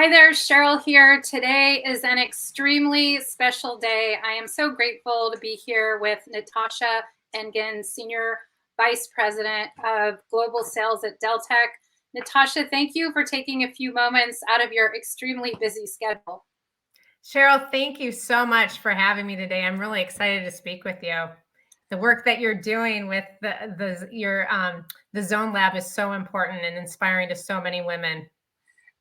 Hi there, Sheryl here. Today is an extremely special day. I am so grateful to be here with Natasha Engan, Senior Vice President of Global Sales at Deltek. Natasha, thank you for taking a few moments out of your extremely busy schedule. Sheryl, thank you so much for having me today. I'm really excited to speak with you. The work that you're doing with the Zone Lab is so important and inspiring to so many women.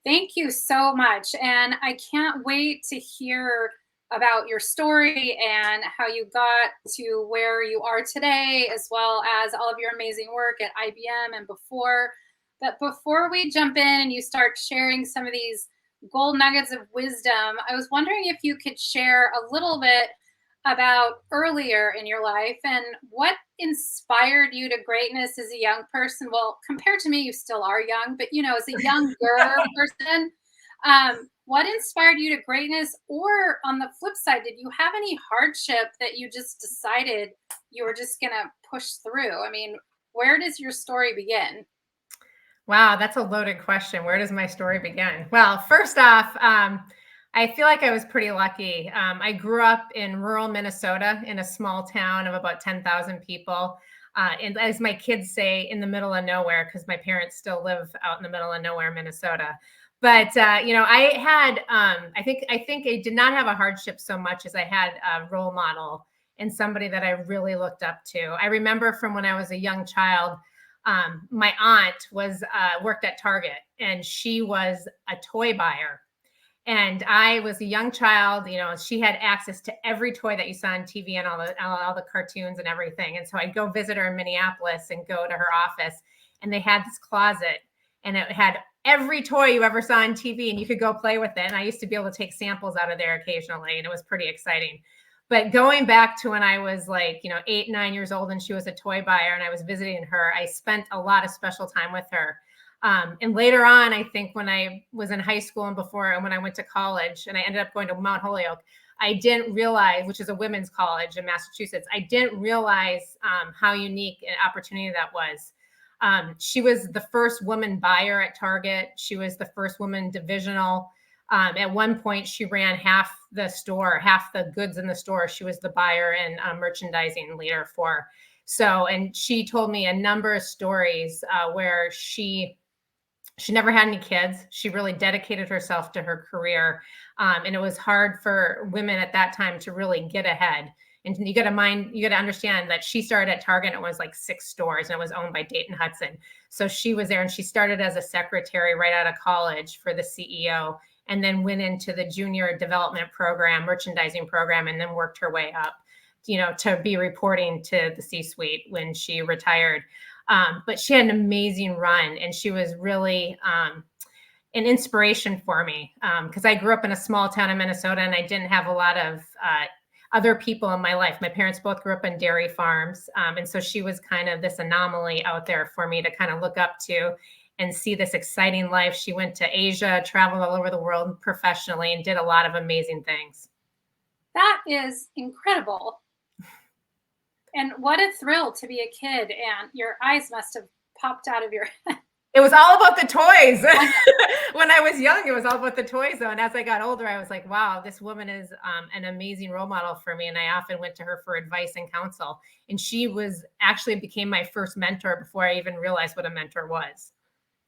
Thank you so much. And I can't wait to hear about your story and how you got to where you are today, as well as all of your amazing work at IBM and before. But before we jump in and you start sharing some of these gold nuggets of wisdom, I was wondering if you could share a little bit about earlier in your life and what inspired you to greatness as a young person. Well, compared to me, you still are young, but as a younger person, what inspired you to greatness? Or on the flip side, did you have any hardship that you just decided you were just going to push through? I mean, where does your story begin? Wow, that's a loaded question. Where does my story begin? Well, first off, I feel like I was pretty lucky. I grew up in rural Minnesota in a small town of about 10,000 people. And as my kids say, in the middle of nowhere, because my parents still live out in the middle of nowhere, Minnesota. But I had, I think I did not have a hardship so much as I had a role model and somebody that I really looked up to. I remember from when I was a young child, my aunt was worked at Target, and she was a toy buyer. And I was a young child, she had access to every toy that you saw on TV and all the cartoons and everything. And so I'd go visit her in Minneapolis and go to her office, and they had this closet, and it had every toy you ever saw on TV, and you could go play with it. And I used to be able to take samples out of there occasionally, and it was pretty exciting. But going back to when I was 8, 9 years old and she was a toy buyer and I was visiting her, I spent a lot of special time with her. And later on, I think when I was in high school and when I went to college and I ended up going to Mount Holyoke, I didn't realize, which is a women's college in Massachusetts, I didn't realize how unique an opportunity that was. She was the first woman buyer at Target. She was the first woman divisional. At one point, she ran half the store, half the goods in the store. She was the buyer and merchandising leader for. So, and she told me a number of stories where she never had any kids. She really dedicated herself to her career. And it was hard for women at that time to really get ahead. And you got to understand that she started at Target. And it was like 6 stores and it was owned by Dayton Hudson. So she was there and she started as a secretary right out of college for the CEO, and then went into the junior development program, merchandising program, and then worked her way up, to be reporting to the C-suite when she retired. But she had an amazing run, and she was really an inspiration for me because I grew up in a small town in Minnesota, and I didn't have a lot of other people in my life. My parents both grew up in dairy farms, and so she was kind of this anomaly out there for me to kind of look up to and see this exciting life. She went to Asia, traveled all over the world professionally, and did a lot of amazing things. That is incredible. And what a thrill to be a kid, and your eyes must have popped out of your head. It was all about the toys. When I was young, it was all about the toys, though. And as I got older, I was like, wow, this woman is an amazing role model for me. And I often went to her for advice and counsel. And she became my first mentor before I even realized what a mentor was.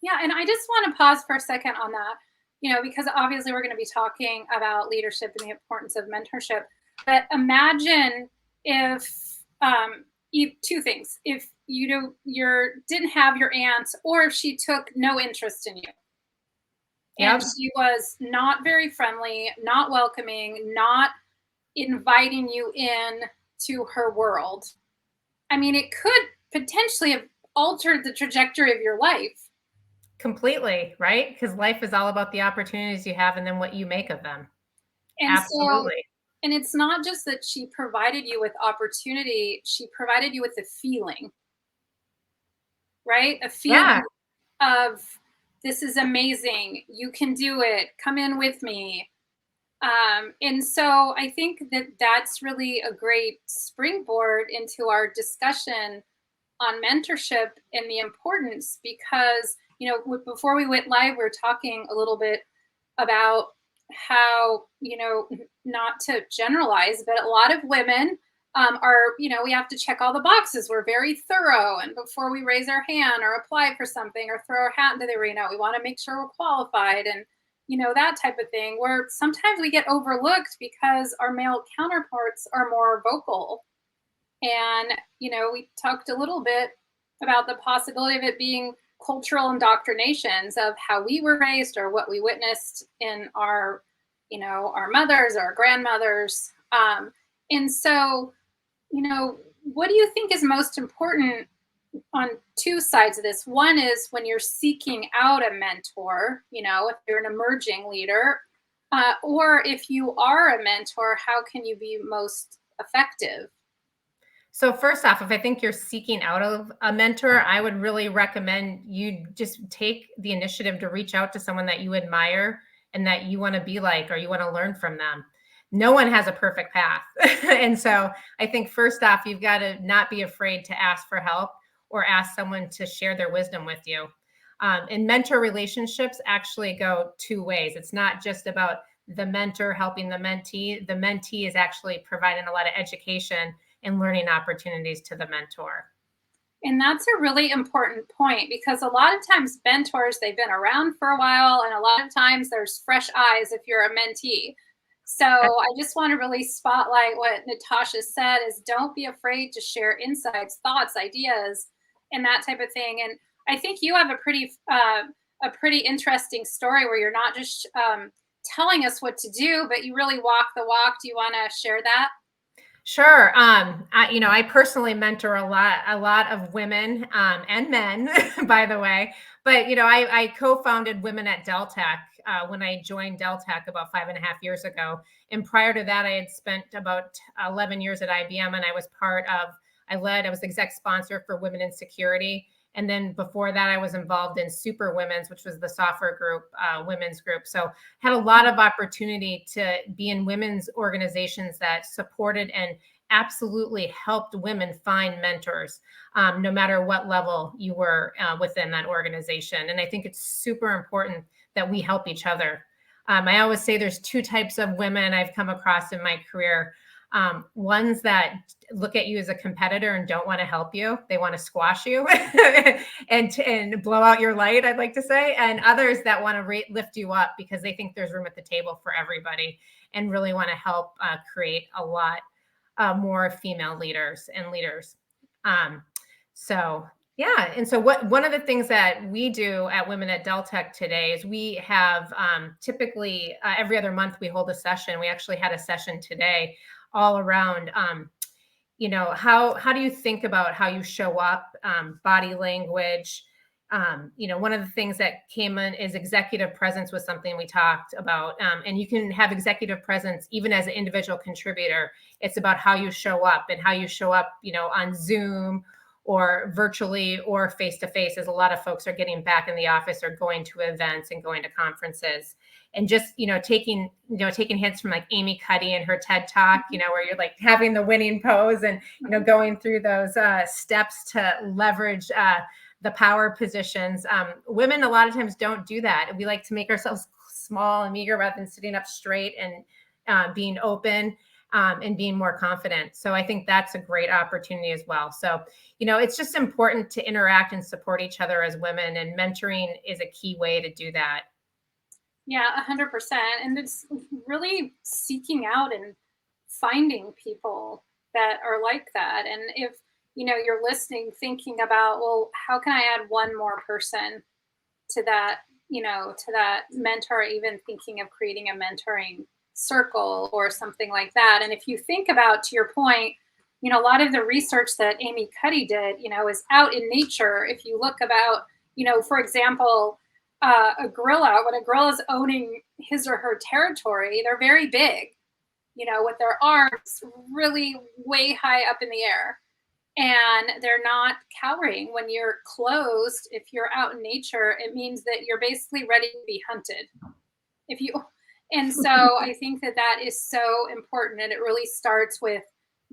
Yeah, and I just want to pause for a second on that, because obviously we're going to be talking about leadership and the importance of mentorship. But imagine if two things: if you didn't have your aunt, or if she took no interest in you, and she was not very friendly, not welcoming, not inviting you in to her world. I mean, it could potentially have altered the trajectory of your life. Completely, right? Because life is all about the opportunities you have and then what you make of them. And Absolutely. and it's not just that she provided you with opportunity, she provided you with a feeling, right? A feeling of, this is amazing. You can do it. Come in with me. And so I think that that's really a great springboard into our discussion on mentorship and the importance, because, before we went live, we were talking a little bit about how, not to generalize, but a lot of women are, we have to check all the boxes. We're very thorough. And before we raise our hand or apply for something or throw our hat into the arena, we want to make sure we're qualified and, that type of thing, where sometimes we get overlooked because our male counterparts are more vocal. And, we talked a little bit about the possibility of it being cultural indoctrinations of how we were raised or what we witnessed in our, our mothers, our grandmothers. And so, what do you think is most important on two sides of this? One is when you're seeking out a mentor, if you're an emerging leader, or if you are a mentor, how can you be most effective? So first off, if I think you're seeking out of a mentor, I would really recommend you just take the initiative to reach out to someone that you admire and that you want to be like, or you want to learn from them. No one has a perfect path. And so I think first off, you've got to not be afraid to ask for help or ask someone to share their wisdom with you. And mentor relationships actually go two ways. It's not just about the mentor helping the mentee. The mentee is actually providing a lot of education and learning opportunities to the mentor. And that's a really important point because a lot of times mentors, they've been around for a while, and a lot of times there's fresh eyes if you're a mentee. So I just want to really spotlight what Natasha said is don't be afraid to share insights, thoughts, ideas, and that type of thing. And I think you have a pretty interesting story where you're not just telling us what to do, but you really walk the walk. Do you want to share that? Sure. I personally mentor a lot of women and men, by the way. But I co-founded Women at Deltek when I joined Deltek about 5.5 years ago. And prior to that, I had spent about 11 years at IBM, and I was I was the exec sponsor for Women in Security. And then before that, I was involved in Super Women's, which was the software group, women's group. So had a lot of opportunity to be in women's organizations that supported and absolutely helped women find mentors, no matter what level you were within that organization. And I think it's super important that we help each other. I always say there's two types of women I've come across in my career. Ones that look at you as a competitor and don't want to help you. They want to squash you and blow out your light, I'd like to say. And others that want to lift you up because they think there's room at the table for everybody and really want to help create a lot more female leaders and leaders. Yeah. And so one of the things that we do at Women at Deltek today is we have typically every other month we hold a session. We actually had a session today all around, how do you think about how you show up, body language. One of the things that came in is executive presence was something we talked about. And you can have executive presence even as an individual contributor. It's about how you show up and how you show up, on Zoom or virtually or face-to-face, as a lot of folks are getting back in the office or going to events and going to conferences. And just, taking hints from like Amy Cuddy and her TED Talk, where you're like having the winning pose and, going through those steps to leverage the power positions. Women a lot of times don't do that. We like to make ourselves small and meager rather than sitting up straight and being open and being more confident. So I think that's a great opportunity as well. So, it's just important to interact and support each other as women, and mentoring is a key way to do that. Yeah, 100%. And it's really seeking out and finding people that are like that. And if, you're listening, thinking about, well, how can I add one more person to that, to that mentor, even thinking of creating a mentoring circle or something like that. And if you think about, to your point, a lot of the research that Amy Cuddy did, is out in nature. If you look about, for example, a gorilla, when a gorilla is owning his or her territory, they're very big, with their arms really way high up in the air. And they're not cowering. When you're closed, if you're out in nature, it means that you're basically ready to be hunted. And so I think that is so important. And it really starts with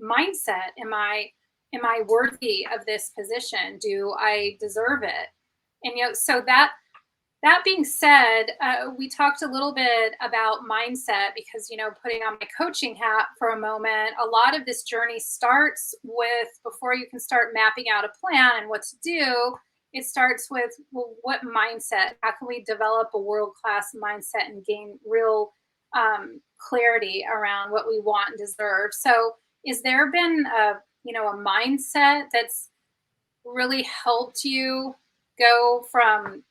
mindset. Am I worthy of this position? Do I deserve it? And, so that That being said, we talked a little bit about mindset because, putting on my coaching hat for a moment, a lot of this journey starts with before you can start mapping out a plan and what to do. It starts with, well, what mindset? How can we develop a world class mindset and gain real clarity around what we want and deserve? So, is there been a mindset that's really helped you go from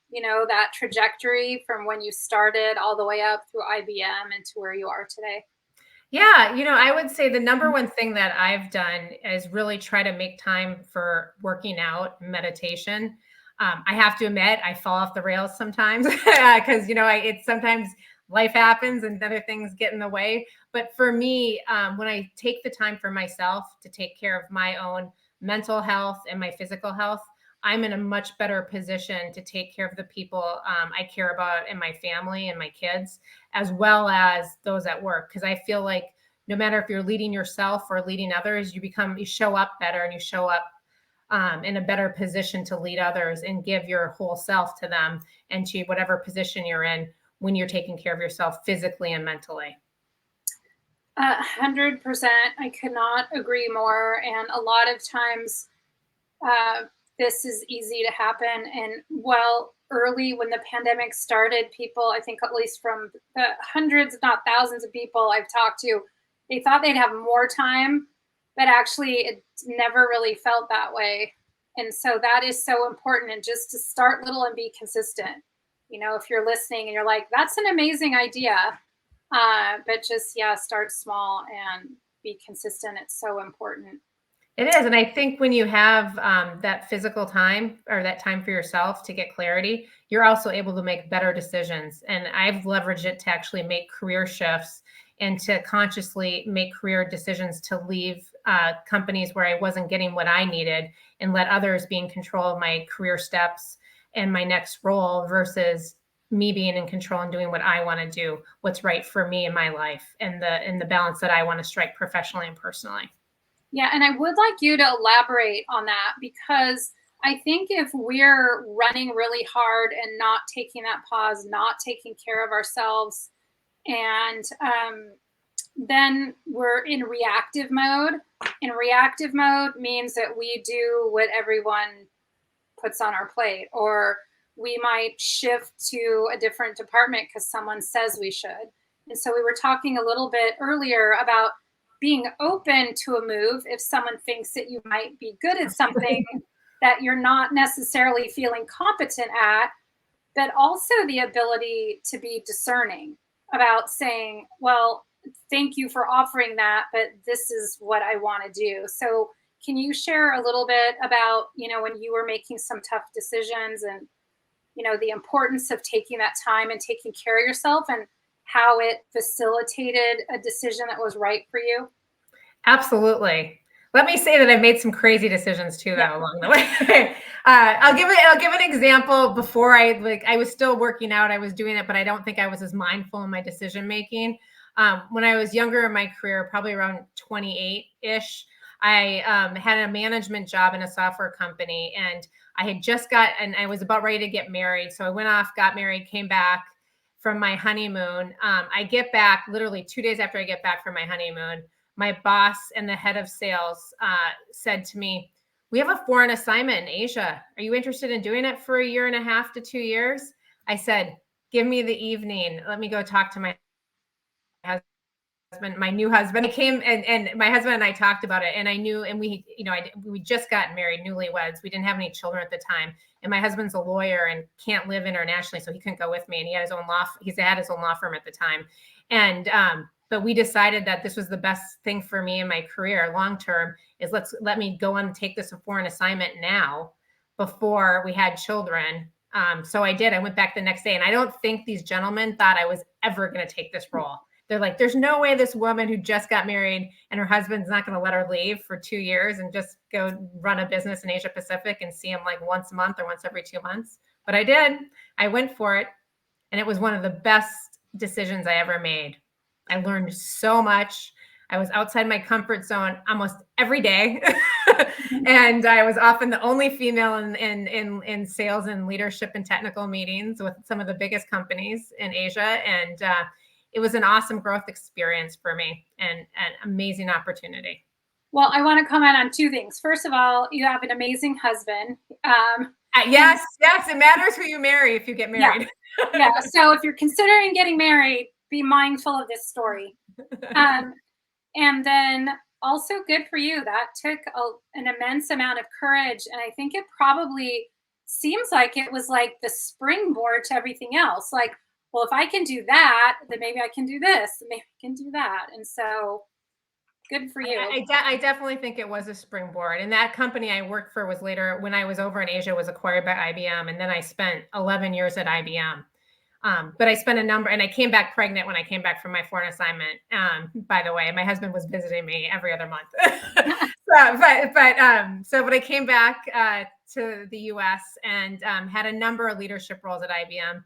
that trajectory from when you started all the way up through IBM and to where you are today? Yeah, I would say the number one thing that I've done is really try to make time for working out, meditation. I have to admit, I fall off the rails sometimes because it's sometimes life happens and other things get in the way. But for me, when I take the time for myself to take care of my own mental health and my physical health, I'm in a much better position to take care of the people I care about in my family and my kids, as well as those at work. Because I feel like no matter if you're leading yourself or leading others, you show up better and you show up in a better position to lead others and give your whole self to them and to whatever position you're in when you're taking care of yourself physically and mentally. 100%. I could not agree more. And a lot of times, uh, this is easy to happen. And well, early when the pandemic started, people, I think at least from the hundreds, if not thousands of people I've talked to, they thought they'd have more time, but actually it never really felt that way. And so that is so important. And just to start little and be consistent. If you're listening and you're like, that's an amazing idea, but just, yeah, start small and be consistent. It's so important. It is. And I think when you have that physical time or that time for yourself to get clarity, you're also able to make better decisions. And I've leveraged it to actually make career shifts and to consciously make career decisions to leave companies where I wasn't getting what I needed and let others be in control of my career steps and my next role versus me being in control and doing what I want to do, what's right for me in my life and the balance that I want to strike professionally and personally. Yeah, and I would like you to elaborate on that because I think if we're running really hard and not taking that pause, not taking care of ourselves, and then we're in reactive mode. And reactive mode means that we do what everyone puts on our plate, or we might shift to a different department because someone says we should. And so we were talking a little bit earlier about being open to a move if someone thinks that you might be good at something that you're not necessarily feeling competent at, but also the ability to be discerning about saying, well, thank you for offering that, but this is what I want to do. So can you share a little bit about, when you were making some tough decisions and, the importance of taking that time and taking care of yourself and how it facilitated a decision that was right for you? Absolutely. Let me say that I've made some crazy decisions too, though, along the way. I'll give an example. Before I was still working out, I was doing it, but I don't think I was as mindful in my decision making. When I was younger in my career, probably around 28-ish, I had a management job in a software company, and I was about ready to get married. So I went off, got married, came back from my honeymoon. I get back literally 2 days after I get back from my honeymoon. My boss and the head of sales said to me, "We have a foreign assignment in Asia. Are you interested in doing it for 1.5 to 2 years?" I said, "Give me the evening. Let me go talk to my husband, my new husband." I came and my husband and I talked about it, and I knew, and we just gotten married, newlyweds. We didn't have any children at the time, and my husband's a lawyer and can't live internationally, so he couldn't go with me. And he had his own law firm at the time, and but we decided that this was the best thing for me in my career long term is let me go on and take this foreign assignment now before we had children. So I did. I went back the next day, and I don't think these gentlemen thought I was ever going to take this role. They're like, there's no way this woman who just got married and her husband's not going to let her leave for 2 years and just go run a business in Asia Pacific and see him like once a month or once every 2 months. But I did. I went for it. And it was one of the best decisions I ever made. I learned so much. I was outside my comfort zone almost every day. And I was often the only female in sales and leadership and technical meetings with some of the biggest companies in Asia. And it was an awesome growth experience for me and an amazing opportunity. Well, I want to comment on two things. First of all, you have an amazing husband. Yes, it matters who you marry if you get married. Yeah. So if you're considering getting married, be mindful of this story. And then also good for you. That took an immense amount of courage. And I think it probably seems like it was like the springboard to everything else. Like, well, if I can do that, then maybe I can do this, maybe I can do that. And so good for you. I definitely think it was a springboard. And that company I worked for was later, when I was over in Asia, was acquired by IBM. And then I spent 11 years at IBM. But I spent and I came back pregnant when I came back from my foreign assignment. By the way, my husband was visiting me every other month. But I came back to the US and had a number of leadership roles at IBM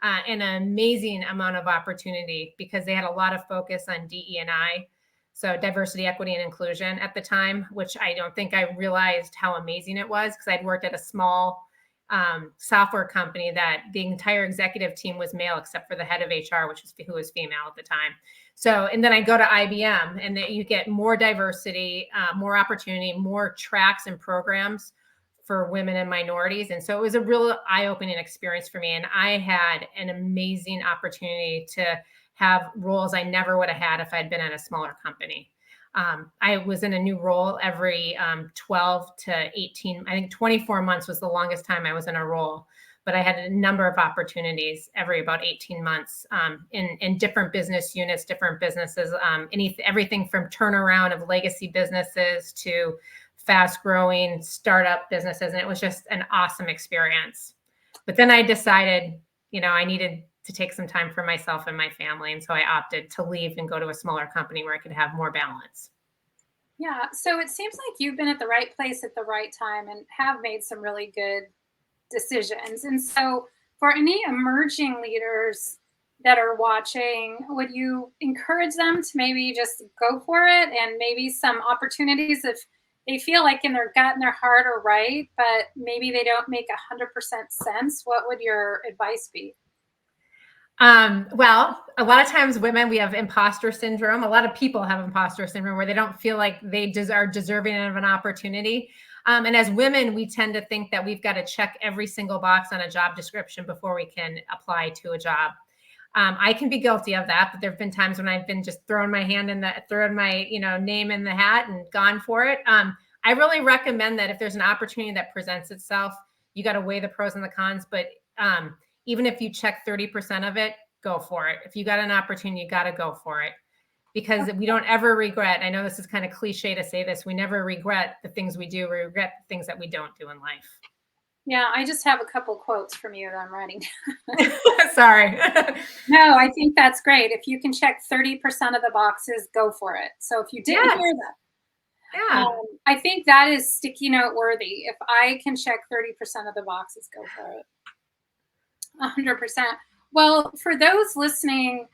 and an amazing amount of opportunity because they had a lot of focus on DE&I. So diversity, equity, and inclusion at the time, which I don't think I realized how amazing it was because I'd worked at a small software company that the entire executive team was male except for the head of HR, who was female at the time. So, and then I go to IBM and then you get more diversity, more opportunity, more tracks and programs for women and minorities. And so it was a real eye-opening experience for me. And I had an amazing opportunity to have roles I never would have had if I'd been at a smaller company. I was in a new role every 12 to 18, I think 24 months was the longest time I was in a role, but I had a number of opportunities every about 18 months in different business units, different businesses, everything from turnaround of legacy businesses to fast growing startup businesses. And it was just an awesome experience. But then I decided, I needed to take some time for myself and my family. And so I opted to leave and go to a smaller company where I could have more balance. Yeah. So it seems like you've been at the right place at the right time and have made some really good decisions. And so for any emerging leaders that are watching, would you encourage them to maybe just go for it and maybe some opportunities if they feel like in their gut and their heart are right, but maybe they don't make 100% sense? What would your advice be? Well, a lot of times women, we have imposter syndrome. A lot of people have imposter syndrome where they don't feel like they are deserving of an opportunity. And as women, we tend to think that we've got to check every single box on a job description before we can apply to a job. I can be guilty of that, but there've been times when I've been just throwing my name in the hat and gone for it. I really recommend that if there's an opportunity that presents itself, you got to weigh the pros and the cons, but even if you check 30% of it, go for it. If you got an opportunity, you got to go for it because we don't ever regret. I know this is kind of cliche to say this. We never regret the things we do. We regret the things that we don't do in life. Yeah, I just have a couple quotes from you that I'm writing. Sorry. No, I think that's great. If you can check 30% of the boxes, go for it. So if you didn't hear that, I think that is sticky note worthy. If I can check 30% of the boxes, go for it. 100%. Well, for those listening,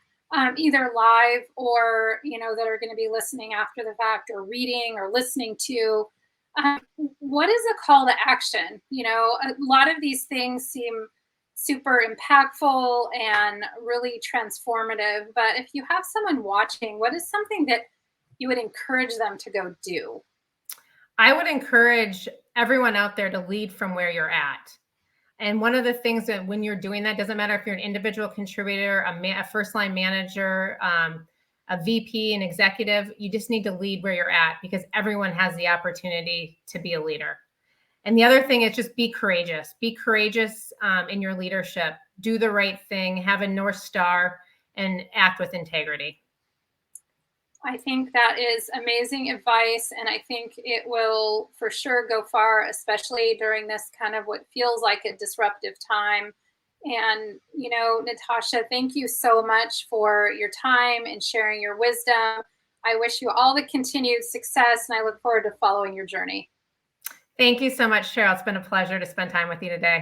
either live or, that are going to be listening after the fact or reading or listening to, what is a call to action? A lot of these things seem super impactful and really transformative, but if you have someone watching, what is something that you would encourage them to go do? I would encourage everyone out there to lead from where you're at. And one of the things that when you're doing that, doesn't matter if you're an individual contributor, a first line manager, a VP, an executive, you just need to lead where you're at because everyone has the opportunity to be a leader. And the other thing is just be courageous. Be courageous in your leadership. Do the right thing, have a North Star, and act with integrity. I think that is amazing advice, and I think it will for sure go far, especially during this kind of what feels like a disruptive time. And, Natasha, thank you so much for your time and sharing your wisdom. I wish you all the continued success, and I look forward to following your journey. Thank you so much, Sheryl. It's been a pleasure to spend time with you today.